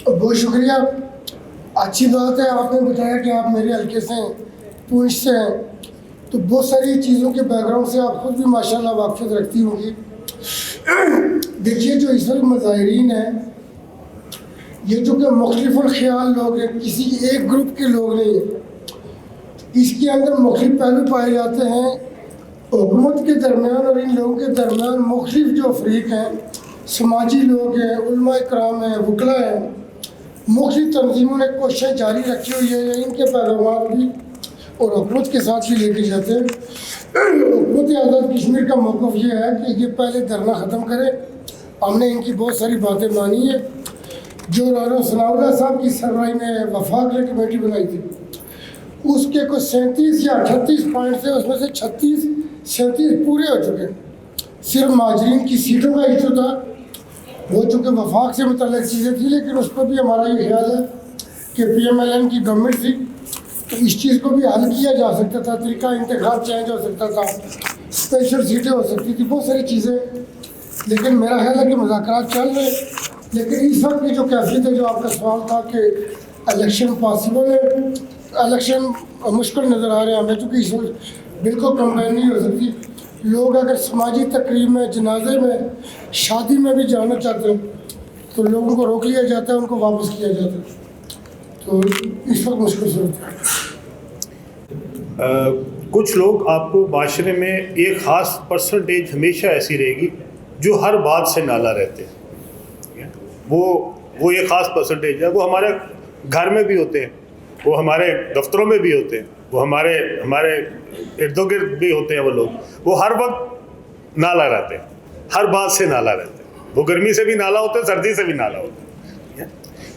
بہت شکریہ. اچھی بات ہے آپ نے بتایا کہ آپ میرے حلقے سے ہیں, پونچھ سے ہیں, تو بہت ساری چیزوں کے بیک گراؤنڈ سے آپ خود بھی ماشاءاللہ واقفیت رکھتی ہوں گی. دیکھیے جو اس وقت مظاہرین ہیں یہ جو کہ مختلف الخیال لوگ ہیں, کسی ایک گروپ کے لوگ نہیں ہیں, اس کے اندر مختلف پہلو پائے جاتے ہیں. حکومت کے درمیان اور ان لوگوں کے درمیان مختلف جو فریق ہیں, سماجی لوگ ہیں, علماء کرام ہیں, وکلاء ہیں, مختلف تنظیموں نے کوششیں جاری رکھی ہوئی ہے, ان کے پیروکار بھی اور حکومت کے ساتھ بھی لے کے جاتے ہیں. حکومت آزاد کشمیر کا موقف یہ ہے کہ یہ پہلے دھرنا ختم کرے. ہم نے ان کی بہت ساری باتیں مانی ہیں. جو رانا ثناء اللہ صاحب کی سربراہی میں وفاق نے کمیٹی بنائی تھی, اس کے کچھ 37 یا 38 پوائنٹ تھے, اس میں سے 36-37 پورے ہو چکے ہیں. صرف مہاجرین کی سیٹوں کا ایشو تھا, وہ چونکہ وفاق سے متعلق چیزیں تھیں, لیکن اس پر بھی ہمارا یہ خیال ہے کہ پی ایم ایل این کی گورنمنٹ تھی تو اس چیز کو بھی حل کیا جا سکتا تھا. طریقہ انتخاب چینج ہو سکتا تھا, اسپیشل سیٹیں ہو سکتی تھی, بہت ساری چیزیں. لیکن میرا خیال ہے کہ مذاکرات چل رہے ہیں. لیکن اس وقت کی جو کیفیت ہے, جو آپ کا سوال تھا کہ الیکشن پاسبل ہے, الیکشن مشکل نظر آ رہے ہیں ہمیں, چونکہ اس وقت بالکل کمپین نہیں ہو سکتی. لوگ اگر سماجی تقریب میں, جنازے میں, شادی میں بھی جانا چاہتے ہیں تو لوگوں کو روک لیا جاتا ہے, ان کو واپس کیا جاتا ہے. تو اس وقت مشکل صورت ہے. کچھ لوگ آپ کو معاشرے میں ایک خاص پرسنٹیج ہمیشہ ایسی رہے گی جو ہر بات سے نالا رہتے ہیں. وہ ایک خاص پرسنٹیج ہے. وہ ہمارے گھر میں بھی ہوتے ہیں, وہ ہمارے دفتروں میں بھی ہوتے ہیں, وہ ہمارے ارد و گرد بھی ہوتے ہیں. وہ لوگ وہ ہر وقت نالا رہتے ہیں, ہر بات سے نالا رہتے ہیں. وہ گرمی سے بھی نالا ہوتے ہیں, سردی سے بھی نالا ہوتے ہیں.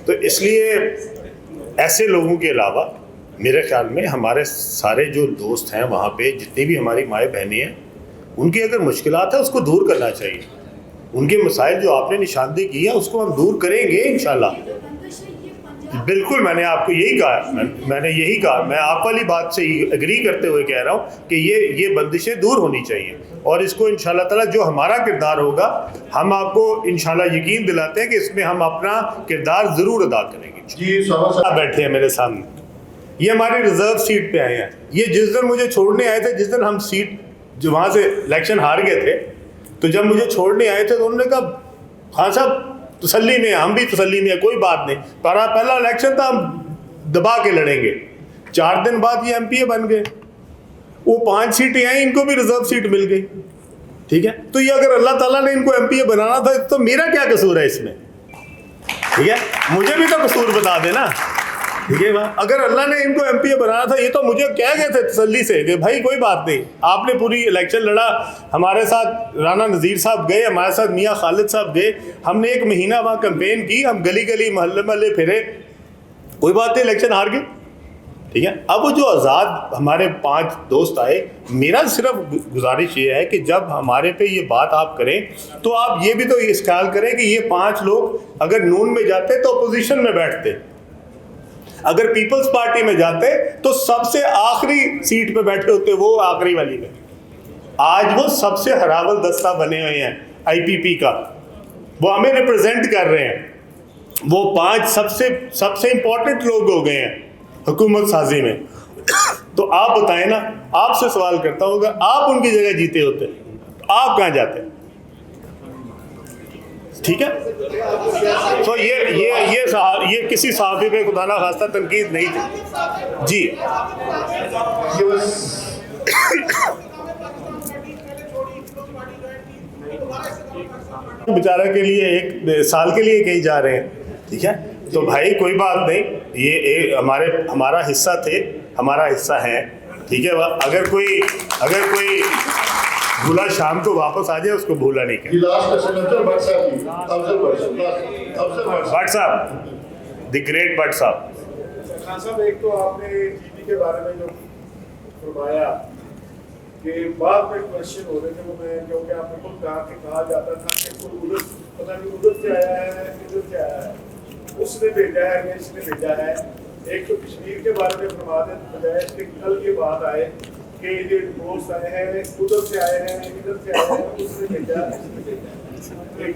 تو اس لیے ایسے لوگوں کے علاوہ میرے خیال میں ہمارے سارے جو دوست ہیں وہاں پہ, جتنی بھی ہماری مائیں بہنیں ہیں, ان کی اگر مشکلات ہیں اس کو دور کرنا چاہیے. ان کے مسائل جو آپ نے نشاندہی کی ہے اس کو ہم دور کریں گے انشاءاللہ. بالکل, میں نے آپ کو یہی کہا, میں نے یہی کہا, میں آپ والی بات سے اگری کرتے ہوئے کہہ رہا ہوں کہ یہ بندشیں دور ہونی چاہیے. اور اس کو انشاءاللہ تعالیٰ جو ہمارا کردار ہوگا, ہم آپ کو انشاءاللہ یقین دلاتے ہیں کہ اس میں ہم اپنا کردار ضرور ادا کریں گے. جی صاحب بیٹھے ہیں میرے سامنے, یہ ہماری ریزرو سیٹ پہ آئے ہیں. یہ جس دن مجھے چھوڑنے آئے تھے, جس دن ہم سیٹ جو وہاں سے الیکشن ہار گئے تھے, تو جب مجھے چھوڑنے آئے تھے تو انہوں نے کہا خان صاحب تسلی میں, ہم بھی تسلی میں, کوئی بات نہیں, پہلا الیکشن تھا, ہم دبا کے لڑیں گے. 4 دن بعد یہ ایم پی اے بن گئے, وہ 5 سیٹیں آئیں, ان کو بھی ریزرو سیٹ مل گئی. ٹھیک ہے, تو یہ اگر اللہ تعالیٰ نے ان کو ایم پی اے بنانا تھا تو میرا کیا قصور ہے اس میں؟ ٹھیک ہے, مجھے بھی تو قصور بتا دینا. ٹھیک ہے, اگر اللہ نے ان کو ایم پی اے بنانا تھا, یہ تو مجھے کہہ گئے تھے تسلی سے کہ بھائی کوئی بات نہیں, آپ نے پوری الیکشن لڑا, ہمارے ساتھ رانا نذیر صاحب گئے, ہمارے ساتھ میاں خالد صاحب گئے, ہم نے 1 مہینہ وہاں کمپین کی, ہم گلی گلی محلے محلے پھرے, کوئی بات نہیں, الیکشن ہار گئے. ٹھیک ہے, اب وہ جو آزاد ہمارے 5 دوست آئے, میرا صرف گزارش یہ ہے کہ جب ہمارے پہ یہ بات آپ کریں تو آپ یہ بھی تو اس خیال کریں کہ یہ 5 لوگ اگر نون میں جاتے تو اپوزیشن میں بیٹھتے, اگر پیپلز پارٹی میں جاتے تو سب سے آخری سیٹ پہ بیٹھے ہوتے, وہ آخری والی میں. آج وہ سب سے ہراول دستہ بنے ہوئے ہیں آئی پی پی کا, وہ ہمیں ریپرزینٹ کر رہے ہیں. وہ 5 سب سے امپورٹنٹ لوگ ہو گئے ہیں حکومت سازی میں. تو آپ بتائیں نا, آپ سے سوال کرتا ہوں, اگر آپ ان کی جگہ جیتے ہوتے آپ کہاں جاتے؟ ٹھیک ہے, تو یہ کسی صحافی پہ خدا نہ خواستہ تنقید نہیں تھی. جی بیچارہ کے لیے 1 سال کے لیے کہیں جا رہے ہیں. ٹھیک ہے, تو بھائی کوئی بات نہیں, یہ ہمارا حصہ تھے, ہمارا حصہ ہے. ٹھیک ہے, اگر کوئی بھولا شام کو واپس آ جائے, اس کو بھولا نہیں کرنا. بٹ صاحب, دی گریٹ بٹ صاحب. خان صاحب, ایک تو آپ نے جی پی کے بارے میں جو فرمایا کہ بعد میں کوشچن ہو رہے تھے, وہ میں جو کہ آپ نے خود کہا کہ کہا جاتا تھا کہ کوئی ادھر پتہ نہیں ادھر سے آیا ہے ادھر سے آیا ہے, اس نے بھیجا ہے یا اس نے بھیجا ہے. ایک تو کشمیر کے بارے میں فرما دیں بجائے اس کے کل کی بات آئے کہ یہ دوست آئے ہیں ادھر سے آئے ہیں ادھر سے آئے ہیں, اس نے بھیجا اس نے بھیجا. ایک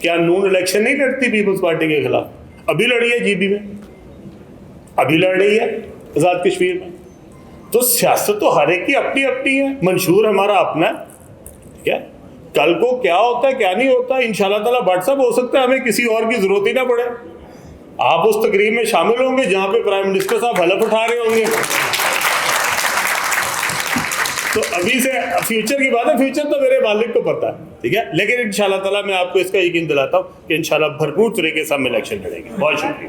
کیا نون الیکشن نہیں لڑتی پیپلز پارٹی کے خلاف؟ ابھی لڑی ہے جی بی میں، ابھی لڑ رہی ہے آزاد کشمیر میں. تو سیاست تو ہر ایک کی اپنی اپنی ہے، منشور ہمارا اپنا ہے. ٹھیک ہے، کل کو کیا ہوتا ہے کیا نہیں ہوتا انشاءاللہ تعالیٰ واٹس ایپ ہو سکتا ہے، ہمیں کسی اور کی ضرورت ہی نہ پڑے. آپ اس تقریب میں شامل ہوں گے جہاں پہ پرائم منسٹر صاحب حلف اٹھا رہے ہوں گے. تو ابھی سے فیوچر کی بات ہے، فیوچر تو میرے مالک کو پتہ ہے. ٹھیک ہے، لیکن انشاءاللہ تعالیٰ میں آپ کو اس کا یقین دلاتا ہوں کہ انشاءاللہ بھرپور طریقے سے ہم الیکشن لڑیں گے. بہت شکریہ.